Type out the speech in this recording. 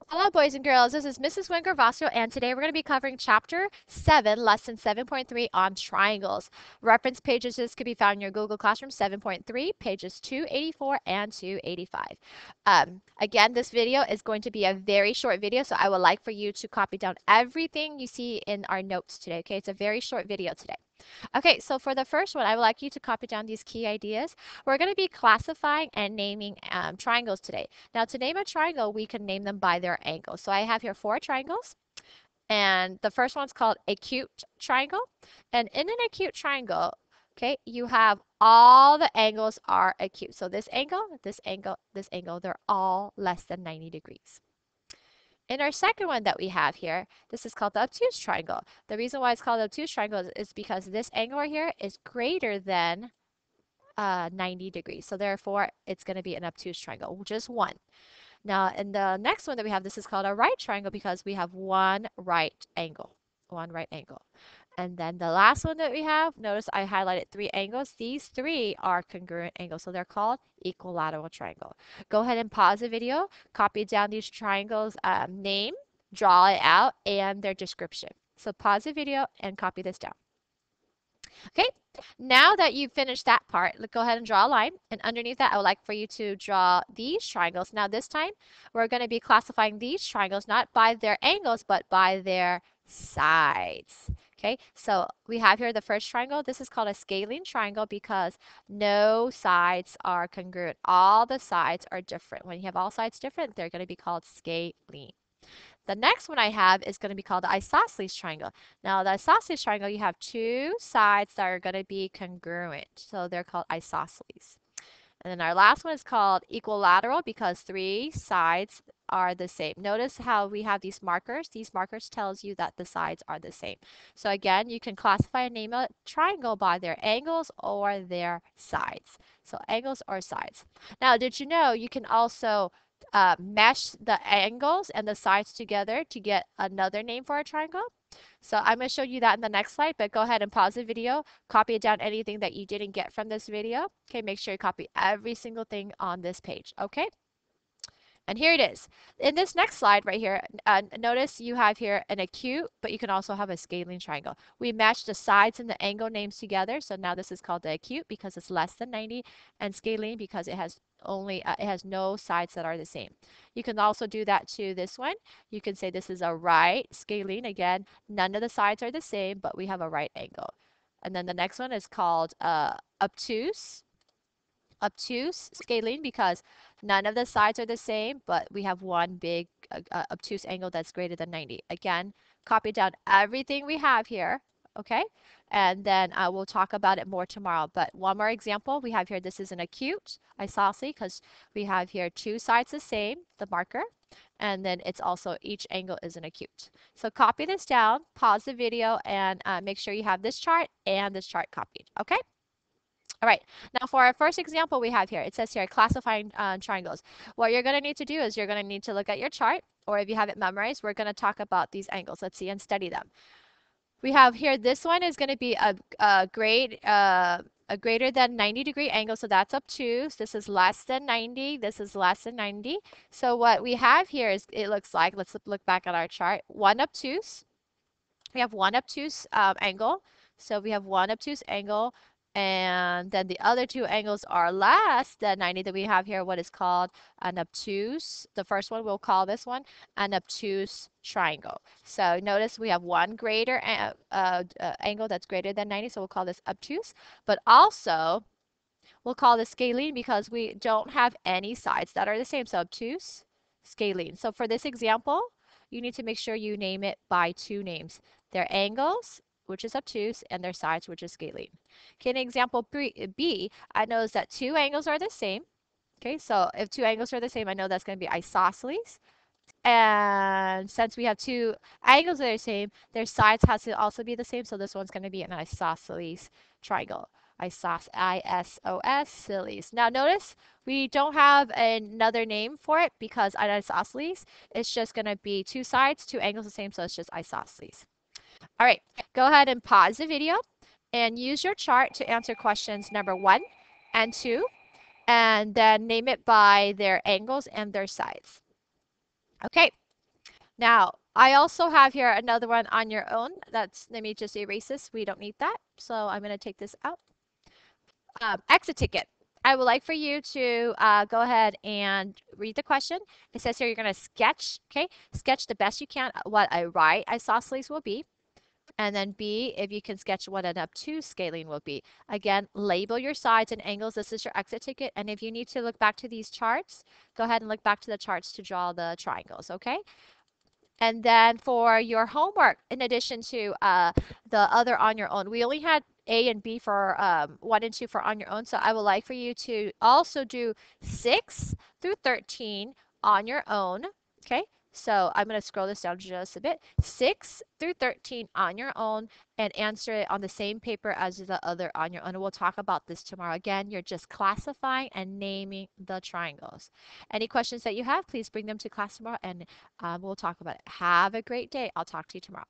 Hello, boys and girls. This is Mrs. Wengervasso, and today we're going to be covering Chapter 7, Lesson 7.3 on triangles. Reference pages this could be found in your Google Classroom 7.3, pages 284 and 285. Again, this video is going to be a very short video, so I would like for you to copy down everything you see in our notes today, okay? It's a very short video today. Okay, so for the first one, I would like you to copy down these key ideas. We're going to be classifying and naming triangles today. Now, to name a triangle, we can name them by their angle. So I have here 4 triangles, and the first one's called acute triangle. And in an acute triangle, okay, you have all the angles are acute. So this angle, this angle, this angle, they're all less than 90 degrees. In our second one that we have here, this is called the obtuse triangle. The reason why it's called the obtuse triangle is because this angle right here is greater than 90 degrees. So therefore, it's going to be an obtuse triangle, just one. Now, in the next one that we have, this is called a right triangle because we have one right angle. One right angle. And then the last one that we have, notice I highlighted 3 angles. These 3 are congruent angles, so they're called equilateral triangle. Go ahead and pause the video, copy down these triangles' name, draw it out, and their description. So pause the video and copy this down. Okay, now that you've finished that part, go ahead and draw a line. And underneath that, I would like for you to draw these triangles. Now this time, we're going to be classifying these triangles not by their angles, but by their sides. Okay, so we have here the first triangle. This is called a scalene triangle because no sides are congruent. All the sides are different. When you have all sides different, they're going to be called scalene. The next one I have is going to be called the isosceles triangle. Now, the isosceles triangle, you have 2 sides that are going to be congruent. So they're called isosceles. And then our last one is called equilateral because 3 sides are the same. Notice how we have these markers. These markers tells you that the sides are the same. So again, you can classify and name a triangle by their angles or their sides. So angles or sides. Now, did you know you can also mesh the angles and the sides together to get another name for a triangle? So I'm going to show you that in the next slide, but go ahead and pause the video, copy down anything that you didn't get from this video. Okay, make sure you copy every single thing on this page, okay? And here it is. In this next slide right here, notice you have here an acute, but you can also have a scalene triangle. We match the sides and the angle names together. So now this is called the acute because it's less than 90 and scalene because it has no sides that are the same. You can also do that to this one. You can say this is a right scalene. Again, none of the sides are the same, but we have a right angle. And then the next one is called obtuse scalene because none of the sides are the same, but we have one big obtuse angle that's greater than 90. Again, copy down everything we have here, okay? And then we'll talk about it more tomorrow. But one more example we have here, this is an acute isosceles because we have here 2 sides the same, the marker, and then it's also each angle is an acute. So copy this down, pause the video, and make sure you have this chart and this chart copied, okay? All right, now for our first example we have here, it says here classifying triangles. What you're going to need to do is you're going to need to look at your chart, or if you have it memorized, we're going to talk about these angles. Let's see and study them. We have here, this one is going to be a greater than 90-degree angle, so that's obtuse. This is less than 90. This is less than 90. So what we have here is, it looks like, let's look back at our chart, one obtuse. We have one obtuse angle. So we have one obtuse angle, and then the other 2 angles are less than 90 that we have here, what is called an obtuse. The first one, we'll call this one an obtuse triangle. So notice we have one greater angle that's greater than 90, so we'll call this obtuse. But also, we'll call this scalene because we don't have any sides that are the same. So obtuse, scalene. So for this example, you need to make sure you name it by 2 names. Their angles, which is obtuse, and their sides, which is scalene. Okay, in example B, I notice that 2 angles are the same. Okay, so if 2 angles are the same, I know that's going to be isosceles. And since we have 2 angles that are the same, their sides has to also be the same. So this one's going to be an isosceles triangle. Isosceles. Now notice we don't have another name for it because isosceles is just going to be 2 sides, 2 angles the same, so it's just isosceles. All right, go ahead and pause the video and use your chart to answer questions number 1 and 2, and then name it by their angles and their sides. Okay, Now, I also have here another one on your own. Let me just erase this. We don't need that. So I'm going to take this out. Exit ticket. I would like for you to go ahead and read the question. It says here you're going to sketch, okay? Sketch the best you can what a right isosceles will be. And then B, if you can sketch what an obtuse scalene will be. Again, label your sides and angles. This is your exit ticket. And if you need to look back to these charts, go ahead and look back to the charts to draw the triangles, okay? And then for your homework, in addition to the other on your own, we only had A and B for 1 and 2 for on your own. So I would like for you to also do 6 through 13 on your own. Okay. So I'm going to scroll this down just a bit. 6 through 13 on your own and answer it on the same paper as the other on your own. And we'll talk about this tomorrow. Again, you're just classifying and naming the triangles. Any questions that you have, please bring them to class tomorrow and we'll talk about it. Have a great day. I'll talk to you tomorrow.